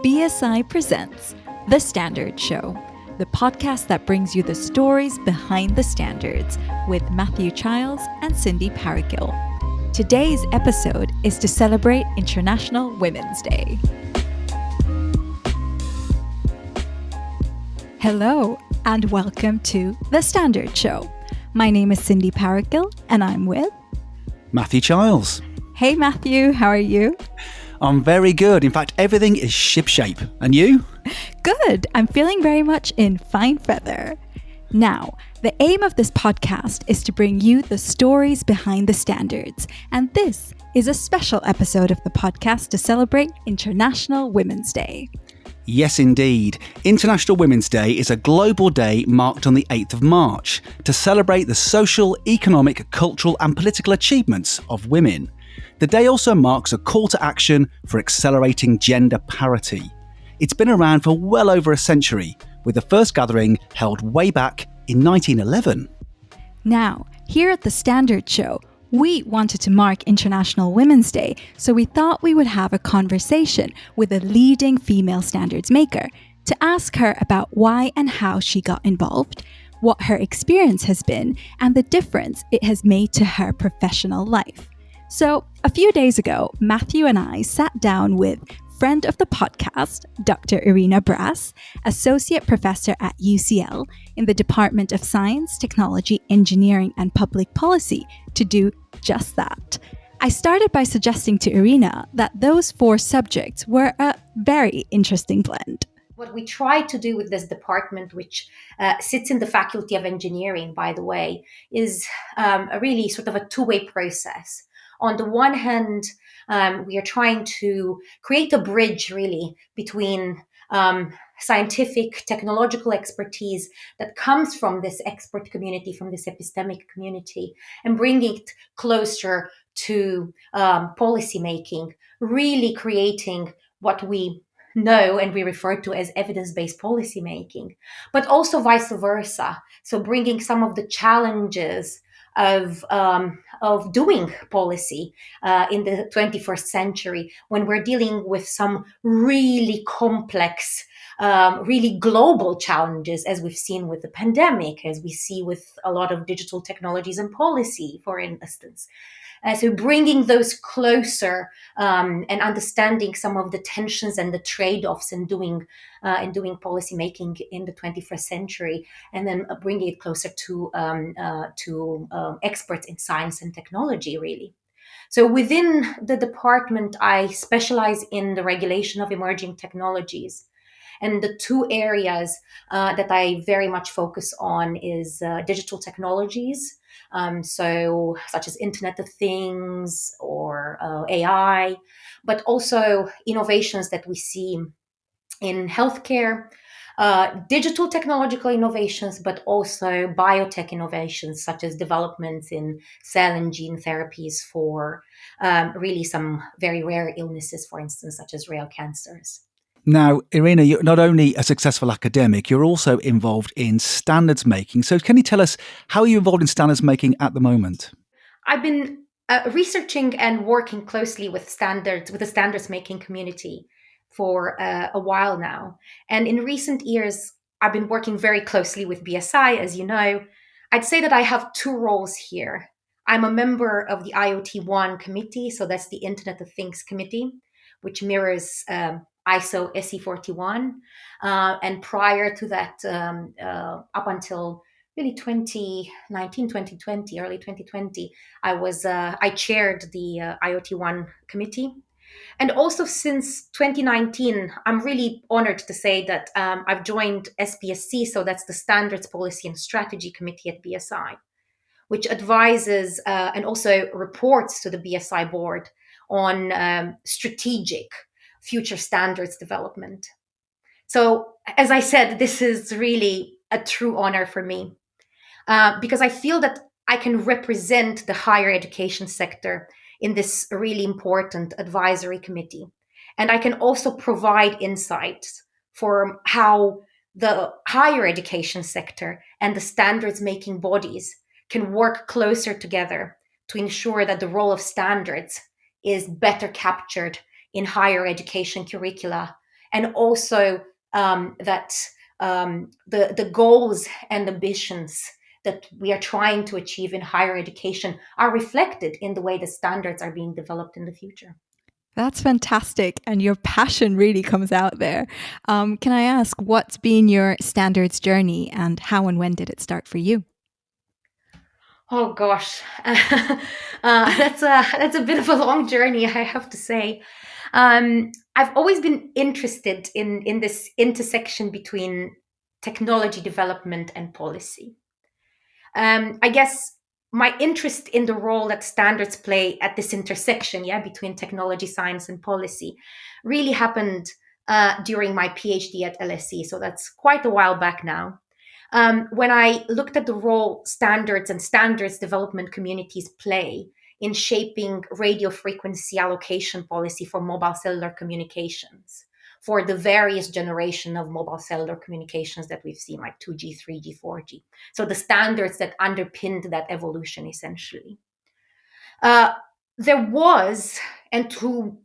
BSI presents The Standard Show, the podcast that brings you the stories behind the standards with Matthew Childs and Cindy Paragill. Today's episode is to celebrate International Women's Day. Hello, and welcome to The Standard Show. My name is Cindy Paragill, and I'm with Matthew Childs. Hey Matthew, how are you? I'm very good. In fact, everything is shipshape. And you? Good. I'm feeling very much in fine feather. Now, the aim of this podcast is to bring you the stories behind the standards. And this is a special episode of the podcast to celebrate International Women's Day. Yes, indeed. International Women's Day is a global day marked on the 8th of March to celebrate the social, economic, cultural and political achievements of women. The day also marks a call to action for accelerating gender parity. It's been around for well over a century, with the first gathering held way back in 1911. Now, here at the Standard Show, we wanted to mark International Women's Day, so we thought we would have a conversation with a leading female standards maker to ask her about why and how she got involved, what her experience has been, and the difference it has made to her professional life. So, a few days ago, Matthew and I sat down with friend of the podcast, Dr Irina Brass, Associate Professor at UCL in the Department of Science, Technology, Engineering and Public Policy to do just that. I started by suggesting to Irina that those four subjects were a very interesting blend. What we try to do with this department, which sits in the Faculty of Engineering, by the way, is a really sort of a two-way process. On the one hand, we are trying to create a bridge really between scientific, technological expertise that comes from this expert community, from this epistemic community, and bring it closer to policy making, really creating what we know and we refer to as evidence-based policy making, but also vice versa. So bringing some of the challenges of doing policy in the 21st century when we're dealing with some really complex, really global challenges, as we've seen with the pandemic, as we see with a lot of digital technologies and policy, for instance. So bringing those closer and understanding some of the tensions and the trade-offs in doing policy making in the 21st century, and then bringing it closer to experts in science and technology, really. So within the department, I specialize in the regulation of emerging technologies. And the two areas that I very much focus on is digital technologies, so such as Internet of Things or AI, but also innovations that we see in healthcare, digital technological innovations, but also biotech innovations, such as developments in cell and gene therapies for really some very rare illnesses, for instance, such as rare cancers. Now, Irina, you're not only a successful academic, you're also involved in standards making. So can you tell us how are you involved in standards making at the moment? I've been researching and working closely with the standards making community for a while now. And in recent years, I've been working very closely with BSI, as you know. I'd say that I have two roles here. I'm a member of the IoT1 committee, so that's the Internet of Things committee, which mirrors ISO SE41. And prior to that, up until really 2019, 2020, early 2020, I chaired the IoT1 committee. And also since 2019, I'm really honored to say that I've joined SPSC, so that's the Standards Policy and Strategy Committee at BSI, which advises and also reports to the BSI board on strategic future standards development. So, as I said, this is really a true honor for me because I feel that I can represent the higher education sector in this really important advisory committee. And I can also provide insights for how the higher education sector and the standards making bodies can work closer together to ensure that the role of standards is better captured in higher education curricula and also that the goals and ambitions that we are trying to achieve in higher education are reflected in the way the standards are being developed in the future. That's fantastic. And your passion really comes out there. Can I ask, what's been your standards journey and how and when did it start for you? Oh gosh, that's a bit of a long journey, I have to say. I've always been interested in this intersection between technology development and policy. I guess my interest in the role that standards play at this intersection, yeah, between technology, science, and policy, really happened during my PhD at LSE. So that's quite a while back now. When I looked at the role standards and standards development communities play in shaping radio frequency allocation policy for mobile cellular communications, for the various generation of mobile cellular communications that we've seen, like 2G, 3G, 4G. So the standards that underpinned that evolution, essentially. Uh, there was, and to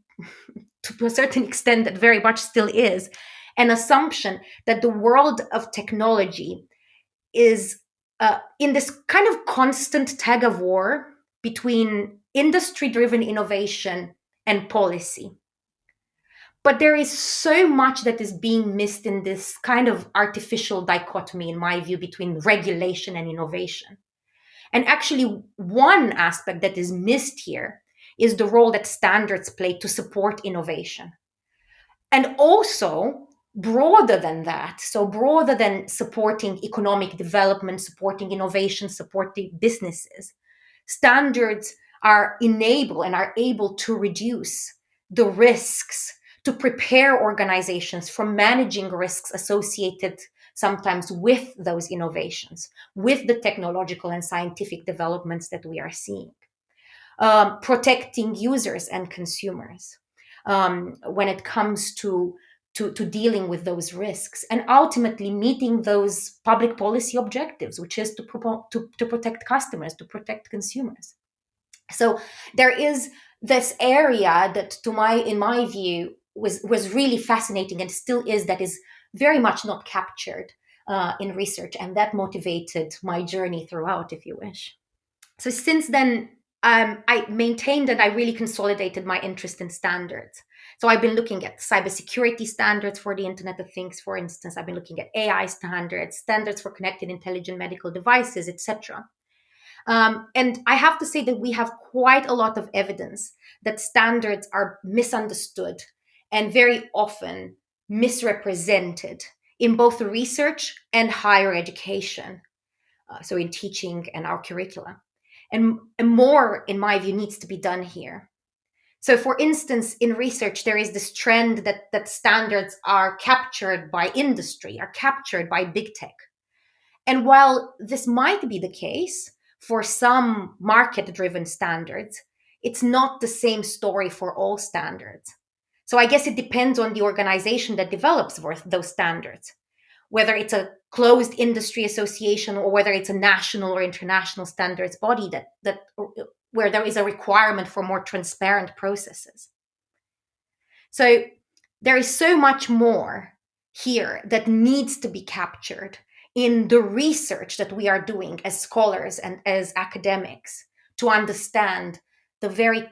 a certain extent, that very much still is, an assumption that the world of technology is in this kind of constant tug of war between industry driven innovation and policy. But there is so much that is being missed in this kind of artificial dichotomy, in my view, between regulation and innovation. And actually, one aspect that is missed here is the role that standards play to support innovation. And also, broader than that, so broader than supporting economic development, supporting innovation, supporting businesses, standards are enable and are able to reduce the risks, to prepare organizations for managing risks associated sometimes with those innovations, with the technological and scientific developments that we are seeing, protecting users and consumers when it comes to dealing with those risks, and ultimately meeting those public policy objectives, which is to protect customers, to protect consumers. So there is this area that, in my view, was really fascinating and still is, that is very much not captured in research, and that motivated my journey throughout, if you wish. So since then, I maintained and I really consolidated my interest in standards. So I've been looking at cybersecurity standards for the Internet of Things, for instance. I've been looking at AI standards, standards for connected intelligent medical devices, etc. And I have to say that we have quite a lot of evidence that standards are misunderstood and very often misrepresented in both research and higher education, so in teaching and our curricula. And more, in my view, needs to be done here. So, for instance, in research, there is this trend that standards are captured by industry, are captured by big tech. And while this might be the case for some market-driven standards, it's not the same story for all standards. So I guess it depends on the organization that develops those standards, whether it's a closed industry association or whether it's a national or international standards body that where there is a requirement for more transparent processes. So there is so much more here that needs to be captured in the research that we are doing as scholars and as academics to understand the very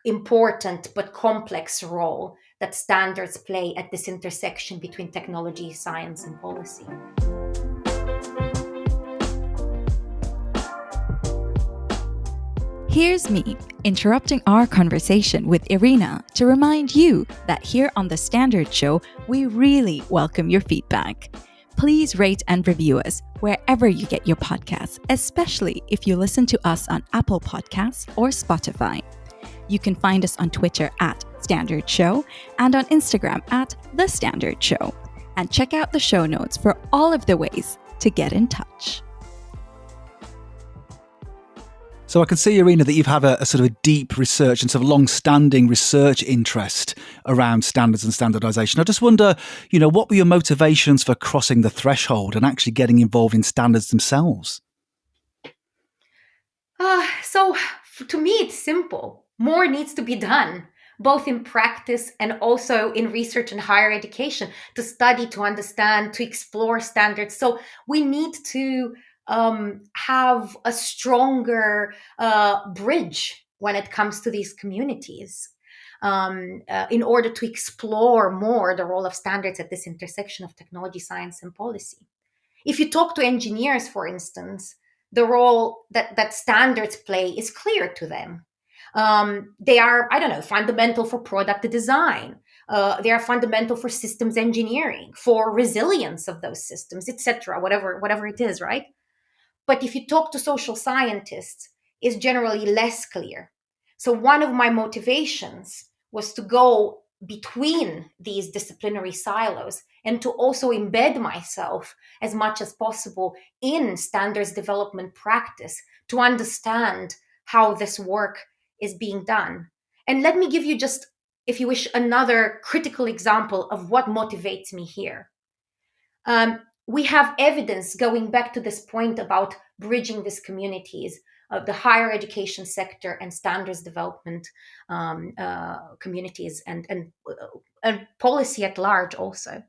important but complex role that standards play at this intersection between technology, science, and policy. Here's me interrupting our conversation with Irina to remind you that here on The Standard Show, we really welcome your feedback. Please rate and review us wherever you get your podcasts, especially if you listen to us on Apple Podcasts or Spotify. You can find us on Twitter at Standard Show and on Instagram at The Standard Show. And check out the show notes for all of the ways to get in touch. So I can see, Irina, that you've had a sort of a deep research and sort of long-standing research interest around standards and standardisation. I just wonder, what were your motivations for crossing the threshold and actually getting involved in standards themselves? So to me, it's simple. More needs to be done. both in practice and also in research and higher education, to study, to understand, to explore standards. So we need to have a stronger bridge when it comes to these communities, in order to explore more the role of standards at this intersection of technology, science, and policy. If you talk to engineers, for instance, the role that standards play is clear to them. They are, I don't know, fundamental for product design. They are fundamental for systems engineering, for resilience of those systems, etc. Whatever it is, right? But if you talk to social scientists, it's generally less clear. So one of my motivations was to go between these disciplinary silos and to also embed myself as much as possible in standards development practice to understand how this work is being done. And let me give you just, if you wish, another critical example of what motivates me here. We have evidence going back to this point about bridging these communities of the higher education sector and standards development communities and policy at large also.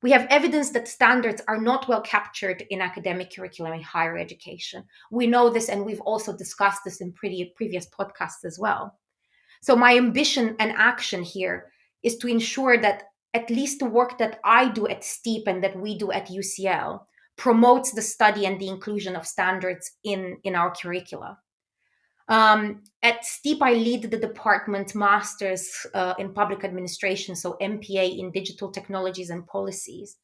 We have evidence that standards are not well captured in academic curriculum in higher education. We know this, and we've also discussed this in previous podcasts as well. So my ambition and action here is to ensure that at least the work that I do at STEaPP and that we do at UCL promotes the study and the inclusion of standards in our curricula. At STEaPP, I lead the department Masters in Public Administration, so MPA in Digital Technologies and Policies.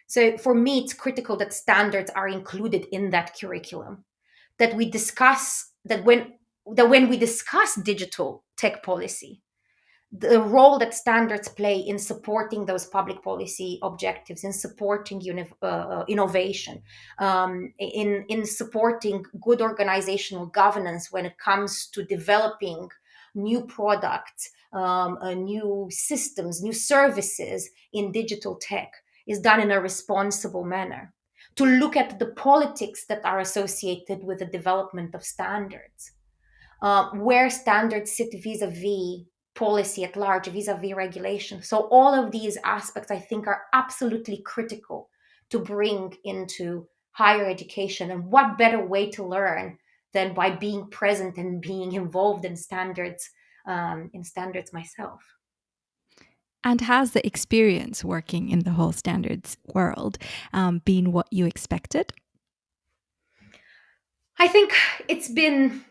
So for me, it's critical that standards are included in that curriculum, that we discuss, that when we discuss digital tech policy, the role that standards play in supporting those public policy objectives, in supporting innovation, in supporting good organizational governance when it comes to developing new products, new systems, new services in digital tech, is done in a responsible manner. To look at the politics that are associated with the development of standards, where standards sit vis-a-vis policy at large, vis-a-vis regulation. So all of these aspects, I think, are absolutely critical to bring into higher education. And what better way to learn than by being present and being involved in standards myself. And has the experience working in the whole standards world been what you expected? I think it's been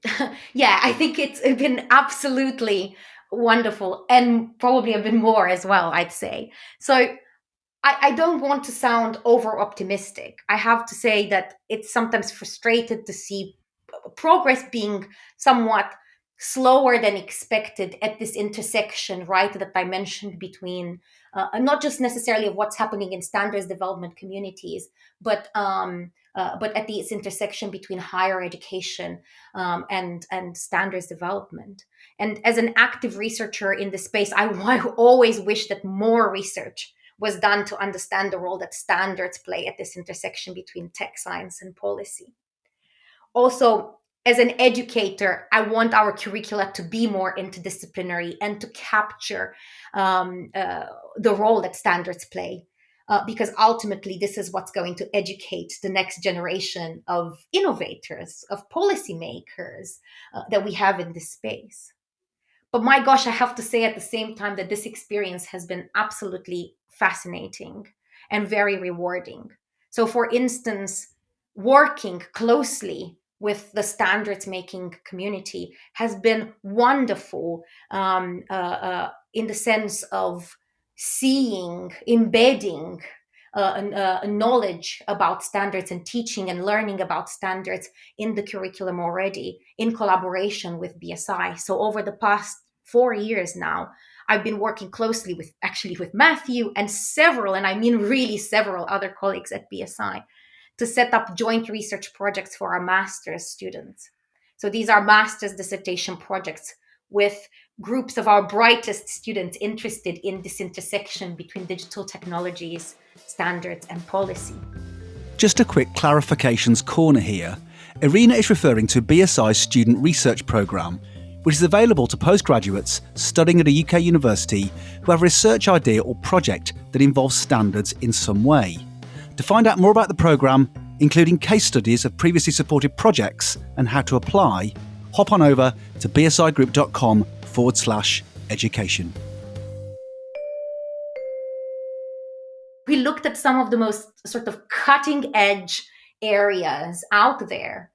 I think it's been absolutely wonderful, and probably a bit more as well, I'd say. So I don't want to sound over optimistic. I have to say that it's sometimes frustrated to see progress being somewhat slower than expected at this intersection, right, that I mentioned between not just necessarily of what's happening in standards development communities, but at this intersection between higher education and standards development. And as an active researcher in this space, I always wish that more research was done to understand the role that standards play at this intersection between tech, science, and policy. Also, as an educator, I want our curricula to be more interdisciplinary and to capture the role that standards play. Because ultimately, this is what's going to educate the next generation of innovators, of policymakers that we have in this space. But my gosh, I have to say at the same time that this experience has been absolutely fascinating and very rewarding. So, for instance, working closely with the standards making community has been wonderful in the sense of seeing, embedding knowledge about standards and teaching and learning about standards in the curriculum already in collaboration with BSI. So over the past 4 years now, I've been working closely with Matthew and several, and I mean really several other colleagues at BSI to set up joint research projects for our master's students. So these are master's dissertation projects with groups of our brightest students interested in this intersection between digital technologies, standards, and policy. Just a quick clarifications corner here. Irina is referring to BSI's student research programme, which is available to postgraduates studying at a UK university who have a research idea or project that involves standards in some way. To find out more about the programme, including case studies of previously supported projects and how to apply, hop on over to bsigroup.com/education. We looked at some of the most sort of cutting edge areas out there,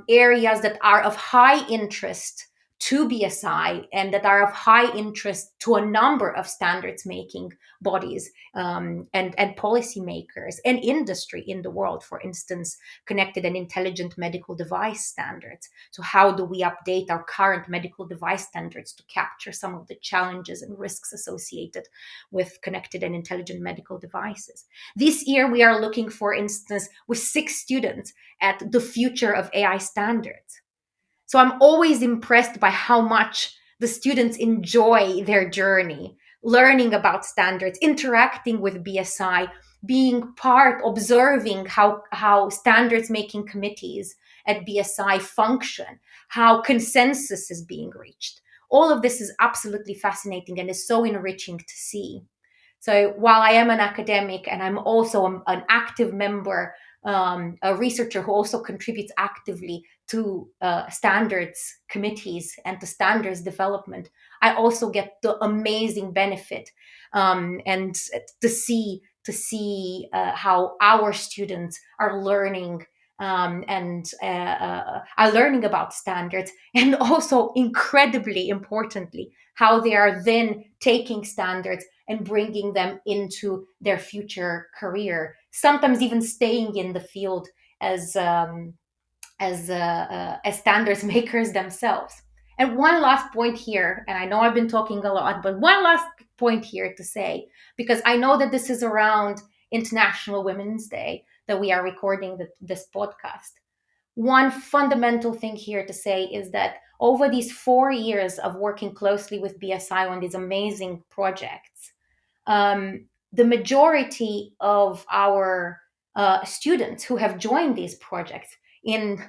areas that are of high interest to BSI and that are of high interest to a number of standards making bodies, and policymakers and industry in the world. For instance, connected and intelligent medical device standards. So how do we update our current medical device standards to capture some of the challenges and risks associated with connected and intelligent medical devices? This year, we are looking, for instance, with 6 students at the future of AI standards. So I'm always impressed by how much the students enjoy their journey, learning about standards, interacting with BSI, being part, observing how standards making committees at BSI function, how consensus is being reached. All of this is absolutely fascinating and is so enriching to see. So while I am an academic and I'm also an active member, a researcher who also contributes actively to standards committees and to standards development, I also get the amazing benefit, and to see how our students are learning, and are learning about standards, and also incredibly importantly, how they are then taking standards and bringing them into their future career, sometimes even staying in the field as standards makers themselves. And one last point here, and I know I've been talking a lot, but one last point here to say, because I know that this is around International Women's Day that we are recording this podcast. One fundamental thing here to say is that over these 4 years of working closely with BSI on these amazing projects, the majority of our students who have joined these projects, in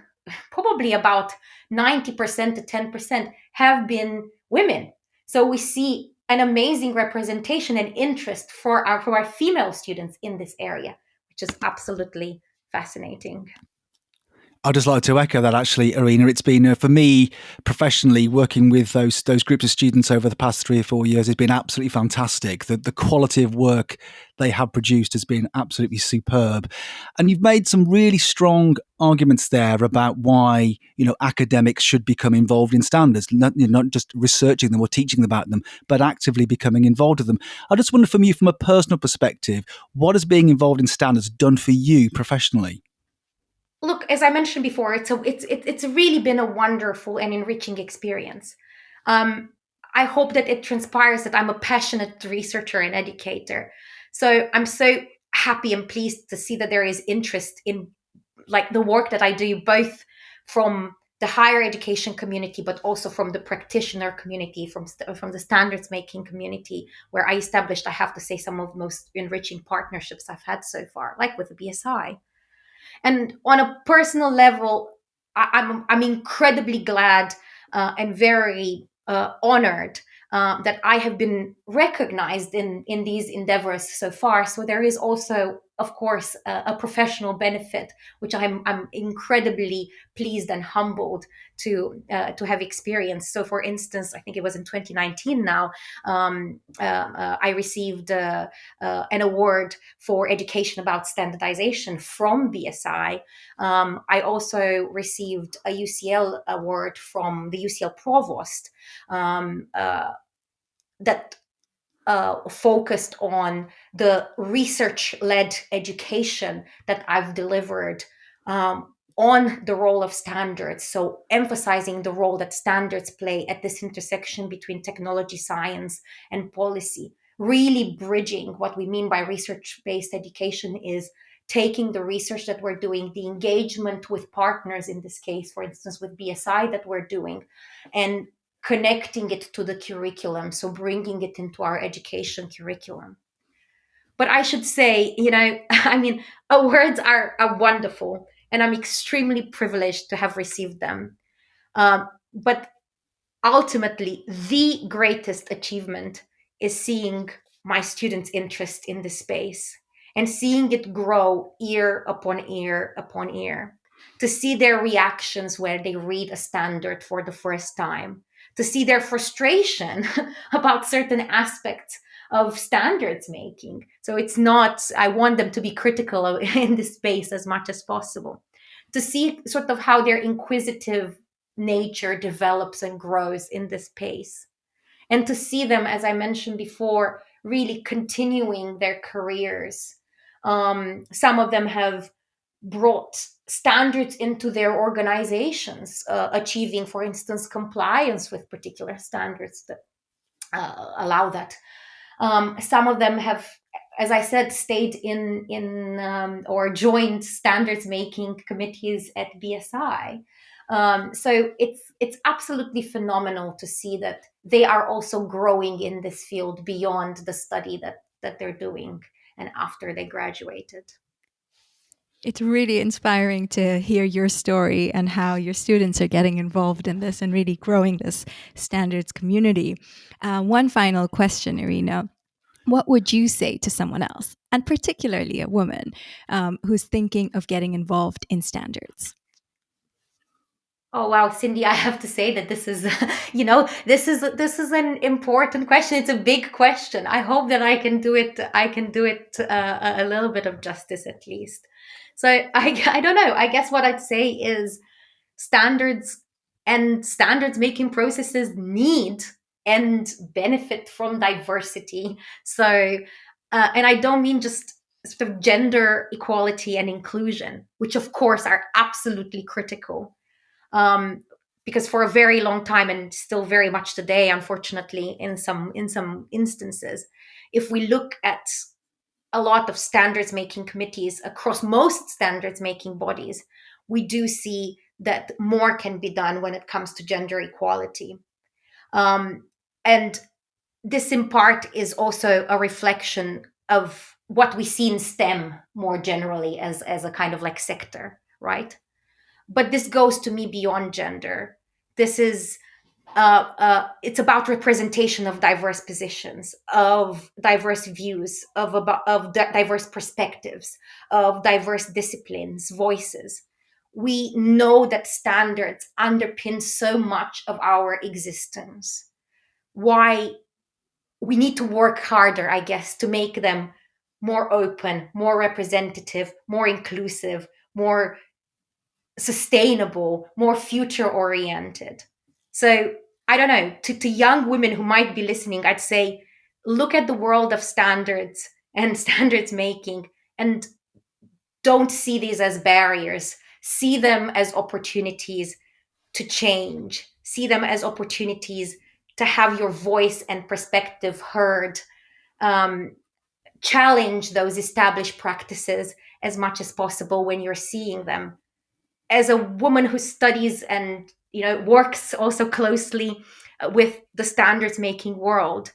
probably about 90% to 10%, have been women. So we see an amazing representation and interest for our female students in this area, which is absolutely fascinating. I'd just like to echo that, actually, Irina. It's been, for me, professionally, working with those groups of students over the past 3 or 4 years has been absolutely fantastic. The quality of work they have produced has been absolutely superb. And you've made some really strong arguments there about why, academics should become involved in standards, not just researching them or teaching them about them, but actively becoming involved with them. I just wonder, from a personal perspective, what has being involved in standards done for you professionally? Look, as I mentioned before, it's really been a wonderful and enriching experience. I hope that it transpires that I'm a passionate researcher and educator. So I'm so happy and pleased to see that there is interest in like the work that I do, both from the higher education community, but also from the practitioner community, from the standards making community, where I established, I have to say, some of the most enriching partnerships I've had so far, like with the BSI. And on a personal level, I'm incredibly glad, and very honored, that I have been recognized in these endeavors so far. So there is also, of course, a professional benefit, which I'm incredibly pleased and humbled to have experienced. So, for instance, I think it was in 2019 now, I received an award for education about standardization from BSI. I also received a UCL award from the UCL provost, that focused on the research-led education that I've delivered, on the role of standards. So emphasizing the role that standards play at this intersection between technology, science, and policy. Really bridging what we mean by research-based education is taking the research that we're doing, the engagement with partners, in this case, for instance, with BSI that we're doing, and connecting it to the curriculum, so bringing it into our education curriculum. But I should say, I mean, awards are wonderful, and I'm extremely privileged to have received them. But ultimately, the greatest achievement is seeing my students' interest in this space and seeing it grow year upon year upon year, to see their reactions where they read a standard for the first time, to see their frustration about certain aspects of standards making. So it's not, I want them to be critical in this space as much as possible, to see sort of how their inquisitive nature develops and grows in this pace, and to see them, as I mentioned before, really continuing their careers. Some of them have brought standards into their organizations, achieving, for instance, compliance with particular standards that allow that. Some of them have, as I said, stayed in or joined standards making committees at BSI. So it's absolutely phenomenal to see that they are also growing in this field beyond the study that they're doing and after they graduated. It's really inspiring to hear your story and how your students are getting involved in this and really growing this standards community. One final question, Irina. What would you say to someone else, and particularly a woman, who's thinking of getting involved in standards? Oh wow, Cindy, I have to say that this is, this is an important question. It's a big question. I hope that I can do it. I can do it a little bit of justice at least. So I don't know. I guess what I'd say is standards and standards making processes need and benefit from diversity. So, and I don't mean just sort of gender equality and inclusion, which of course are absolutely critical, um, because for a very long time, and still very much today, unfortunately, in some instances, if we look at a lot of standards making committees across most standards making bodies, we do see that more can be done when it comes to gender equality. And this in part is also a reflection of what we see in STEM more generally as a kind of like sector, right? But this goes to me beyond gender. This is it's about representation of diverse positions, of diverse views, of diverse perspectives, of diverse disciplines, voices. We know that standards underpin so much of our existence. Why we need to work harder, I guess, to make them more open, more representative, more inclusive, more sustainable, more future oriented. So I don't know, to young women who might be listening, I'd say, look at the world of standards and standards making, and don't see these as barriers. See them as opportunities to change. See them as opportunities to have your voice and perspective heard. Um, Challenge those established practices as much as possible when you're seeing them. As a woman who studies and works also closely with the standards making world,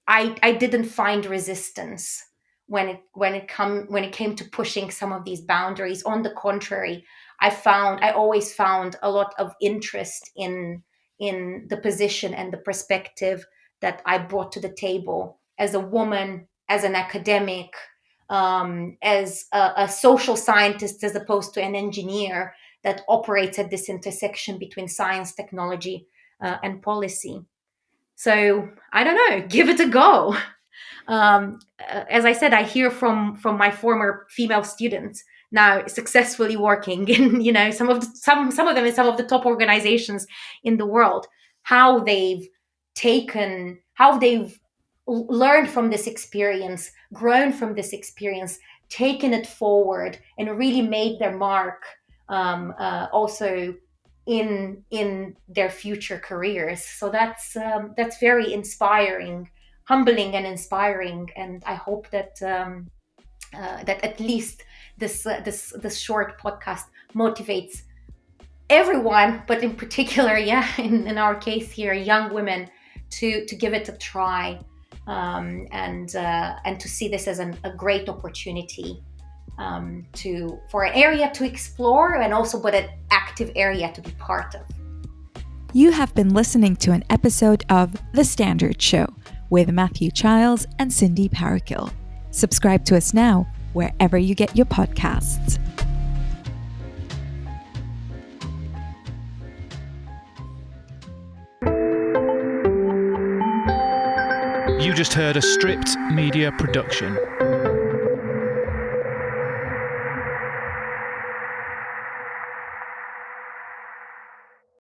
I didn't find resistance when it came to pushing some of these boundaries. On the contrary, I always found a lot of interest in the position and the perspective that I brought to the table as a woman, as an academic, as a social scientist, as opposed to an engineer that operates at this intersection between science, technology, and policy. So I don't know, give it a go. As I said, I hear from my former female students now successfully working in some of them in some of the top organizations in the world, how they've learned from this experience, grown from this experience, taken it forward, and really made their mark, also in their future careers. So that's very inspiring, humbling, and inspiring. And I hope that at least this short podcast motivates everyone, but in particular, yeah, in our case here, young women, to give it a try, and to see this as a great opportunity, for an area to explore, and also but an active area to be part of. You have been listening to an episode of The Standard Show with Matthew Childs and Cindy Parakill. Subscribe to us now wherever you get your podcasts. You just heard a STEaPP media production.